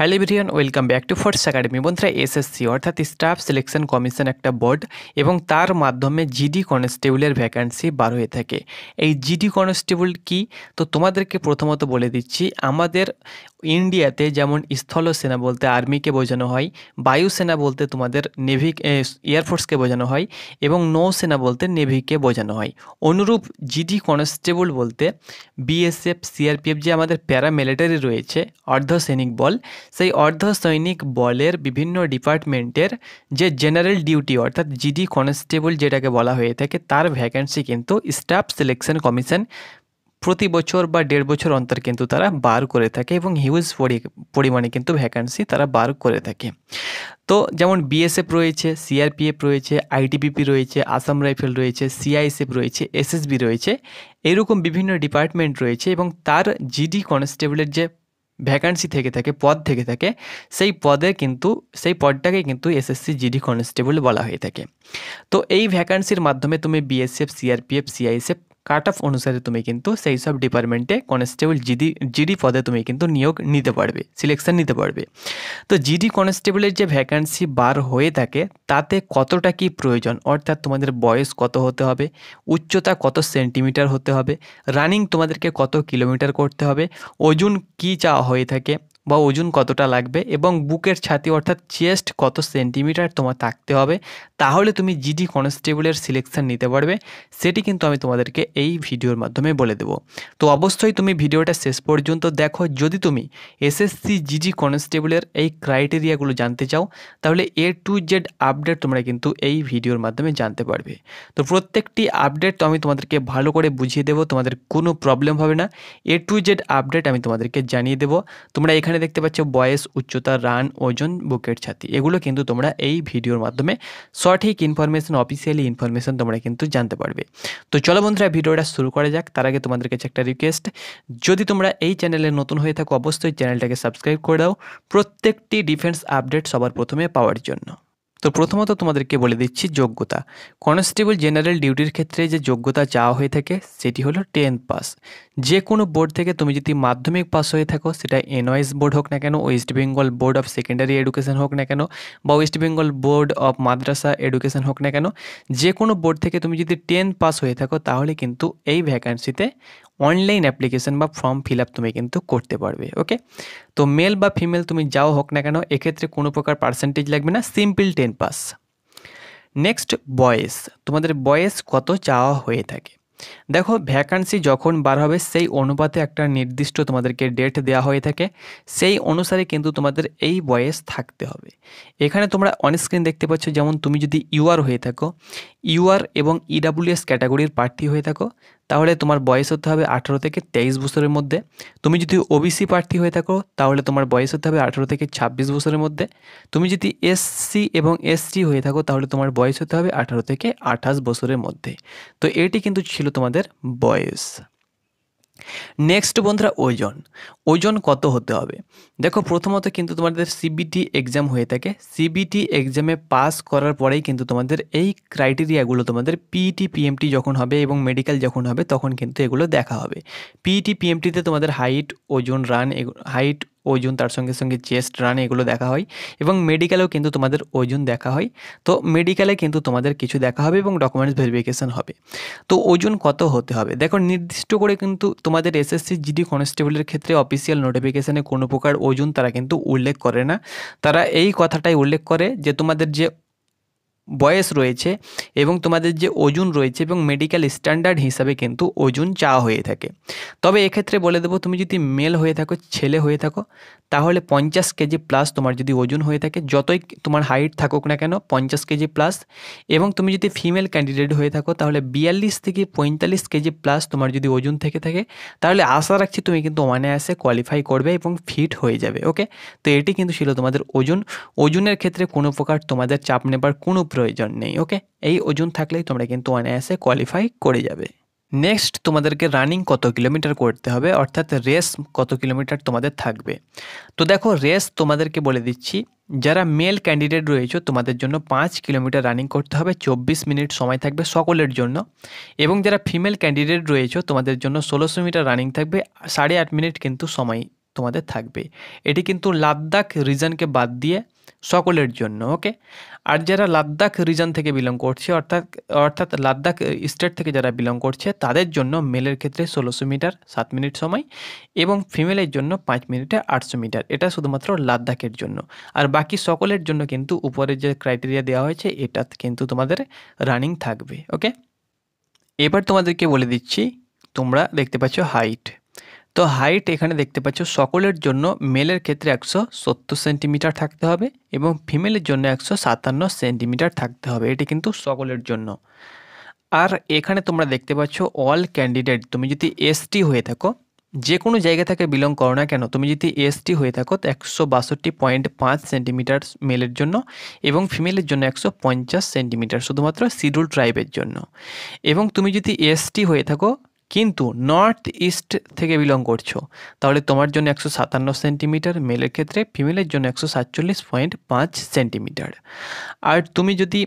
Hello everyone, welcome back to force academy. বন্ধুরা, SSC অর্থাৎ staff selection commission একটা board এবং তার মাধ্যমে জিডি কনস্টেবলের ভ্যাকান্সি বার হয়ে থাকে। এই জিডি কনস্টেবল কি, তো তোমাদেরকে প্রথমত বলে দিচ্ছি। আমাদের ইন্ডিয়াতে যেমন স্থলসেনা বলতে আর্মিকে বোঝানো হয়, বায়ুসেনা বলতে তোমাদের নেভি এয়ারফোর্সকে বোঝানো হয় এবং নৌসেনা বলতে নেভিকে বোঝানো হয়। অনুরূপ জিডি কনস্টেবল বলতে বিএসএফ, সিআরপিএফ যে আমাদের প্যারামিলিটারি রয়েছে অর্ধসৈনিক বল, সেই অর্ধসৈনিক বলের বিভিন্ন ডিপার্টমেন্টের যে জেনারেল ডিউটি অর্থাৎ জিডি কনস্টেবল যেটাকে বলা হয়ে থাকে, তার ভ্যাকেন্সি কিন্তু স্টাফ সিলেকশন কমিশন প্রতি বছর বা 1.5 বছর অন্তর কিন্তু তারা বার করে থাকে এবং হিউজ পরিমাণে কিন্তু ভ্যাকান্সি তারা বার করে থাকে। তো যেমন বিএসএফ রয়েছে, সিআরপিএফ রয়েছে, আইটিবিপি রয়েছে, আসাম রাইফেল রয়েছে, সিআইএসএফ রয়েছে, এসএসবি রয়েছে, এরকম বিভিন্ন ডিপার্টমেন্ট রয়েছে এবং তার জিডি কনস্টেবলের যে ভ্যাকান্সি থেকে থাকে, পদ থেকে থাকে, সেই পদটাকে কিন্তু এসএসসি জিডি কনস্টেবল বলা হয়ে থাকে। তো এই ভ্যাকান্সির মাধ্যমে তুমি BSF, CRPF, CISF cut off অনুসারে তুমি কিন্তু সেই সব ডিপার্টমেন্টে কনস্টেবল জিডি পদে তুমি কিন্তু নিয়োগ নিতে পারবে, সিলেকশন নিতে পারবে। তো জিডি কনস্টেবলের যে ভ্যাকান্সি বার হয়ে থাকে তাতে কতটা কি প্রয়োজন, অর্থাৎ তোমাদের বয়স কত হতে হবে, উচ্চতা কত সেন্টিমিটার হতে হবে, রানিং তোমাদেরকে কত কিলোমিটার করতে হবে, ওজন কি চাওয়া হয়ে থাকে বা ওজন কতটা লাগবে এবং বুকের ছাতি অর্থাৎ চেস্ট কত সেন্টিমিটার তোমার থাকতে হবে, তাহলে তুমি জিডি কনস্টেবলের সিলেকশন নিতে পারবে। সেটি কিন্তু আমি তোমাদেরকে এই ভিডিওর মাধ্যমে বলে দেবো। তো অবশ্যই তুমি ভিডিওটা শেষ পর্যন্ত দেখো। যদি তুমি এসএসসি জিডি কনস্টেবলের এই ক্রাইটেরিয়াগুলো জানতে চাও, তাহলে A to Z আপডেট তোমরা কিন্তু এই ভিডিওর মাধ্যমে জানতে পারবে। তো প্রত্যেকটি আপডেট তো আমি তোমাদেরকে ভালো করে বুঝিয়ে দেবো, তোমাদের কোনো প্রবলেম হবে না। A to Z আপডেট আমি তোমাদেরকে জানিয়ে দেবো। তোমরা এখানে দেখতে পাচ্ছ বয়স, উচ্চতা, রান, ওজন, বুকের ছাতি, এগুলো কিন্তু তোমরা এই ভিডিওর মাধ্যমে সঠিক ইনফরমেশন, অফিসিয়ালি ইনফরমেশন তোমরা কিন্তু জানতে পারবে। তো চলো বন্ধুরা, ভিডিওটা শুরু করা যাক। তার আগে তোমাদের কাছে একটা রিকোয়েস্ট, যদি তোমরা এই চ্যানেলে নতুন হয়ে থাকো অবশ্যই চ্যানেলটাকে সাবস্ক্রাইব করে দাও প্রত্যেকটি ডিফেন্স আপডেট সবার প্রথমে পাওয়ার জন্য। তো প্রথমত তোমাদেরকে বলে দিচ্ছি যোগ্যতা। কনস্টেবল জেনারেল ডিউটির ক্ষেত্রে যে যোগ্যতা চাওয়া হয়ে থাকে সেটি হলো 10th পাস। যে কোনো বোর্ড থেকে তুমি যদি মাধ্যমিক পাস হয়ে থাকো, সেটা এনওএস বোর্ড হোক না কেন, West Bengal board of secondary education হোক না কেন, বা West Bengal board of Madrasa education হোক না কেন, যে কোনো বোর্ড থেকে তুমি যদি 10th পাস হয়ে থাকো তাহলে কিন্তু এই ভ্যাকান্সিতে অনলাইন অ্যাপ্লিকেশন বা ফর্ম ফিল আপ তুমি কিন্তু করতে পারবে। ওকে, তো মেল বা ফিমেল তুমি যাও হোক না কেন, এক্ষেত্রে কোনো প্রকার পার্সেন্টেজ লাগবে না, সিম্পল 10 পাস। নেক্সট, বয়স। তোমাদের বয়স কত চাওয়া হয়ে থাকে। দেখো, ভ্যাকান্সি যখন বার হবে সেই অনুপাতে একটা নির্দিষ্ট তোমাদেরকে ডেট দেওয়া হয়ে থাকে, সেই অনুসারে কিন্তু তোমাদের এই বয়স থাকতে হবে। এখানে তোমরা অনস্ক্রিন দেখতে পাচ্ছ, যেমন তুমি যদি ইউআর হয়ে থাকো, ইউআর এবং ইডাব্লিউএস ক্যাটাগরির প্রার্থী হয়ে থাকো, তাহলে তোমার বয়স হতে হবে 18 থেকে 23 বছরের মধ্যে। তুমি যদি ওবিসি প্রার্থী হয়ে থাকো তাহলে তোমার বয়স হতে হবে 18 থেকে 26 বছরের মধ্যে। তুমি যদি এসসি এবং এসটি হয়ে থাকো তাহলে তোমার বয়স হতে হবে 18 থেকে 28 বছরের মধ্যে। তো এটি কিন্তু ছিল তোমাদের বয়স। নেক্সট বন্ধুরা, ওজন। ওজন কত হতে হবে। দেখো, প্রথমত কিন্তু তোমাদের সিবিটি এক্সাম হয়ে থাকে, সিবিটি এক্সামে পাস করার পরেই কিন্তু তোমাদের এই ক্রাইটেরিয়াগুলো তোমাদের পিইটি পিএমটি যখন হবে এবং মেডিকেল যখন হবে তখন কিন্তু এগুলো দেখা হবে। পিইটি পিএমটিতে তোমাদের হাইট, ওজন, রান, হাইট, ওজন, তার সঙ্গে সঙ্গে চেস্ট, রান, এগুলো দেখা হয় এবং মেডিকেলেও কিন্তু তোমাদের ওজন দেখা হয়। তো মেডিকেলে কিন্তু তোমাদের কিছু দেখা হবে এবং ডকুমেন্টস ভেরিফিকেশন হবে। তো ওজন কত হতে হবে, দেখো নির্দিষ্ট করে কিন্তু তোমাদের এসএসসি জিডি কনস্টেবলের ক্ষেত্রে অফিসিয়াল নোটিফিকেশানে কোনো প্রকার ওজন তারা কিন্তু উল্লেখ করে না। তারা এই কথাটাই উল্লেখ করে যে তোমাদের যে বয়স রয়েছে এবং তোমাদের যে ওজন রয়েছে এবং মেডিকেল স্ট্যান্ডার্ড হিসাবে কিন্তু ওজন চাওয়া হয়ে থাকে। তবে এক্ষেত্রে বলে দেবো, তুমি যদি মেল হয়ে থাকো, ছেলে হয়ে থাকো, তাহলে 50 কেজি প্লাস তোমার যদি ওজন হয়ে থাকে, যতই তোমার হাইট থাকুক না কেন 50 কেজি প্লাস। এবং তুমি যদি ফিমেল ক্যান্ডিডেট হয়ে থাকো তাহলে 42 থেকে 45 কেজি প্লাস তোমার যদি ওজন থেকে থাকে, তাহলে আশা রাখছি তুমি কিন্তু অনায়াসে কোয়ালিফাই করবে এবং ফিট হয়ে যাবে। ওকে, তো এটি কিন্তু ছিল তোমাদের ওজন। ওজনের ক্ষেত্রে কোনো প্রকার তোমাদের চাপ নেবার কোনো প্রয়োজন নেই। ওকে, এই ওজন থাকলেই তোমরা কিন্তু অনায়াসে কোয়ালিফাই করে যাবে। নেক্সট, তোমাদেরকে রানিং কত কিলোমিটার করতে হবে, অর্থাৎ রেস কত কিলোমিটার তোমাদের থাকবে। তো দেখো, রেস তোমাদেরকে বলে দিচ্ছি, যারা মেল ক্যান্ডিডেট রয়েছে তোমাদের জন্য 5 কিলোমিটার রানিং করতে হবে, 24 মিনিট সময় থাকবে সকলের জন্য। এবং যারা ফিমেল ক্যান্ডিডেট রয়েছে তোমাদের জন্য 1600 মিটার রানিং থাকবে, 8.5 মিনিট কিন্তু সময় তোমাদের থাকবে। এটি কিন্তু লাদাখ রিজনকে বাদ দিয়ে সকলের জন্য, ওকে। আর যারা লাদাখ রিজন থেকে বিলং করছে, অর্থাৎ লাদাখ স্টেট থেকে যারা বিলং করছে, তাদের জন্য মেলের ক্ষেত্রে 1600 মিটার 7 মিনিট সময় এবং ফিমেলের জন্য 5 মিনিটে 800 মিটার। এটা শুধুমাত্র লাদাখের জন্য। আর বাকি সকলের জন্য কিন্তু উপরে যে ক্রাইটেরিয়া দেওয়া হয়েছে এটা কিন্তু তোমাদের রানিং থাকবে, ওকে। এবার তোমাদেরকে বলে দিচ্ছি, তোমরা দেখতে পাচ্ছ হাইট। তো হাইট এখানে দেখতে পাচ্ছ সকলের জন্য মেলের ক্ষেত্রে 170 সেন্টিমিটার থাকতে হবে এবং ফিমেলের জন্য 157 সেন্টিমিটার থাকতে হবে। এটি কিন্তু সকলের জন্য। আর এখানে তোমরা দেখতে পাচ্ছ অল ক্যান্ডিডেট, তুমি যদি এসটি হয়ে থাকো, যে কোনো জায়গা থেকে বিলং করো না কেন, তুমি যদি এসটি হয়ে থাকো তো 162.5 সেন্টিমিটার মেলের জন্য এবং ফিমেলের জন্য 150 সেন্টিমিটার শুধুমাত্র শিডিউল ট্রাইবের জন্য। এবং তুমি যদি এসটি হয়ে থাকো কিন্তু নর্থ ইস্ট থেকে বিলং করছো, তাহলে তোমার জন্য 157 সেন্টিমিটার মেলের ক্ষেত্রে, ফিমেলের জন্য 147.5 সেন্টিমিটার। আর তুমি যদি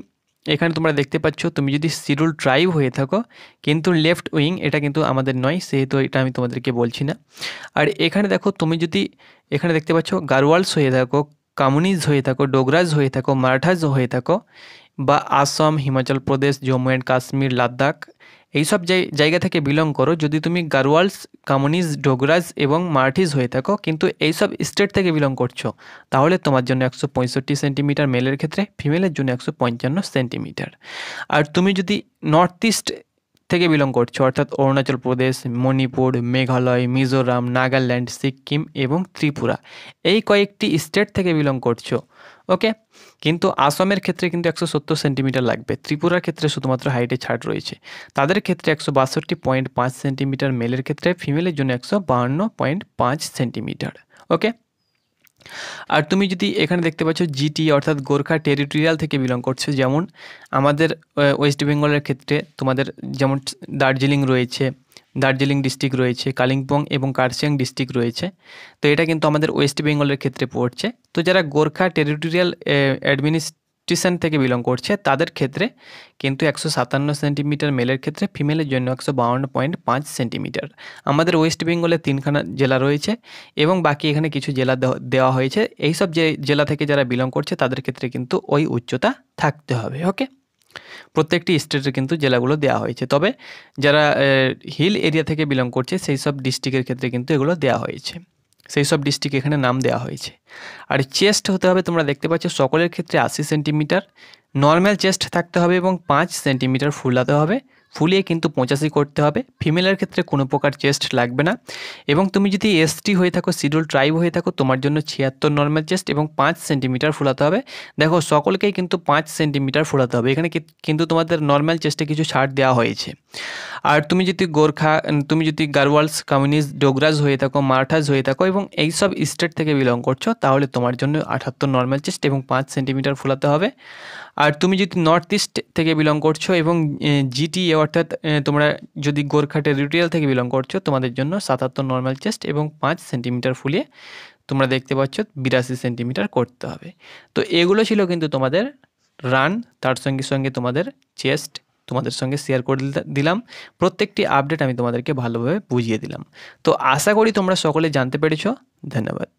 এখানে তোমরা দেখতে পাচ্ছ, তুমি যদি শিডিউল ট্রাইব হয়ে থাকো কিন্তু লেফট উইং, এটা কিন্তু আমাদের নয়, সেহেতু এটা আমি তোমাদেরকে বলছি না। আর এখানে দেখো, তুমি যদি এখানে দেখতে পাচ্ছ গারওয়ালস হয়ে থাকো, কামুনিজ হয়ে থাকো, ডোগরাজ হয়ে থাকো, মারাঠাজ হয়ে থাকো, বা আসাম, হিমাচল প্রদেশ, জম্মু অ্যান্ড কাশ্মীর, লাদাখ, এইসব জায়গা থেকে বিলং করো, যদি তুমি গারওয়ালস, কামুনিজ, ডোগরাজ এবং মারাঠিজ হয়ে থাকো কিন্তু এইসব স্টেট থেকে বিলং করছো, তাহলে তোমার জন্য 165 সেন্টিমিটার মেলের ক্ষেত্রে, ফিমেলের জন্য 155 সেন্টিমিটার। আর তুমি যদি নর্থ ইস্ট থেকে বিলং করছো, অর্থাৎ অরুণাচল প্রদেশ, মণিপুর, মেঘালয়, মিজোরাম, নাগাল্যান্ড, সিকিম এবং ত্রিপুরা, এই কয়েকটি স্টেট থেকে বিলং করছো, ওকে। কিন্তু আসামের ক্ষেত্রে কিন্তু 170 সেন্টিমিটার লাগবে, ত্রিপুরার ক্ষেত্রে শুধুমাত্র হাইটে ছাড় রয়েছে, তাদের ক্ষেত্রে 162.5 সেন্টিমিটার মেলের ক্ষেত্রে, ফিমেলের জন্য 152.5 সেন্টিমিটার, ওকে। আর তুমি যদি এখানে দেখতে পাচ্ছ জিটি অর্থাৎ গোর্খা টেরিটোরিয়াল থেকে বিলং করছো, যেমন আমাদের ওয়েস্ট বেঙ্গলের ক্ষেত্রে তোমাদের যেমন দার্জিলিং রয়েছে, দার্জিলিং ডিস্ট্রিক্ট রয়েছে, কালিম্পং এবং কার্শিয়াং ডিস্ট্রিক্ট রয়েছে, তো এটা কিন্তু আমাদের ওয়েস্ট বেঙ্গলের ক্ষেত্রে পড়ছে। তো যারা গোর্খা টেরিটোরিয়াল অ্যাডমিনিস্ট্রেশন থেকে বিলং করছে, তাদের ক্ষেত্রে কিন্তু 157 সেন্টিমিটার মেলের ক্ষেত্রে, ফিমেলের জন্য 152.5 সেন্টিমিটার। আমাদের ওয়েস্ট বেঙ্গলে 3খানা জেলা রয়েছে এবং বাকি এখানে কিছু জেলা দেওয়া হয়েছে। এইসব যে জেলা থেকে যারা বিলং করছে তাদের ক্ষেত্রে কিন্তু ওই উচ্চতা থাকতে হবে, ওকে। প্রত্যেকটি স্টেটের কিন্তু জেলাগুলো দেওয়া হয়েছে, তবে যারা হিল এরিয়া থেকে বিলং করছে সেই সব ডিস্ট্রিক্টের ক্ষেত্রে কিন্তু এগুলো দেওয়া হয়েছে, সেই সব ডিস্ট্রিক্ট এখানে নাম দেওয়া হয়েছে। আর চেস্ট হতে হবে, তোমরা দেখতে পাচ্ছ সকলের ক্ষেত্রে 80 সেন্টিমিটার নর্মাল চেস্ট থাকতে হবে এবং 5 সেন্টিমিটার ফুলাতে হবে, ফুলিয়ে কিন্তু 85 করতে হবে। ফিমেলের ক্ষেত্রে কোনো প্রকার চেস্ট লাগবে না। এবং তুমি যদি এসটি হয়ে থাকো, শিডিউল ট্রাইব হয়ে থাকো, তোমার জন্য 76 নর্মাল চেস্ট এবং 5 সেন্টিমিটার ফুলাতে হবে। দেখো সকলকেই কিন্তু 5 সেন্টিমিটার ফুলাতে হবে, এখানে কিন্তু তোমাদের নর্মাল চেস্টে কিছু ছাড় দেওয়া হয়েছে। আর তুমি যদি গারওয়ালস, কামিনিজ, ডোগরাজ হয়ে থাকো, মারাঠাজ হয়ে থাকো এবং এইসব স্টেট থেকে বিলং করছো, তাহলে তোমার জন্য 78 নর্মাল চেস্ট এবং 5 সেন্টিমিটার ফুলাতে হবে। আর তুমি যদি নর্থ ইস্ট থেকে বিলং করছো এবং জিটিএ অর্থাৎ তোমরা যদি গোর্খা টেরিটোরিয়াল থেকে বিলং করছো, তোমাদের জন্য 77 নর্মাল চেস্ট এবং 5 সেন্টিমিটার ফুলিয়ে তোমরা দেখতে পাচ্ছ 82 সেন্টিমিটার করতে হবে। তো এগুলো ছিল কিন্তু তোমাদের রান, তার সঙ্গে সঙ্গে তোমাদের চেস্ট তোমাদের সঙ্গে শেয়ার করে দিলাম। প্রত্যেকটি আপডেট আমি তোমাদেরকে ভালোভাবে বুঝিয়ে দিলাম। তো আশা করি তোমরা সকলে জানতে পেরেছো। ধন্যবাদ।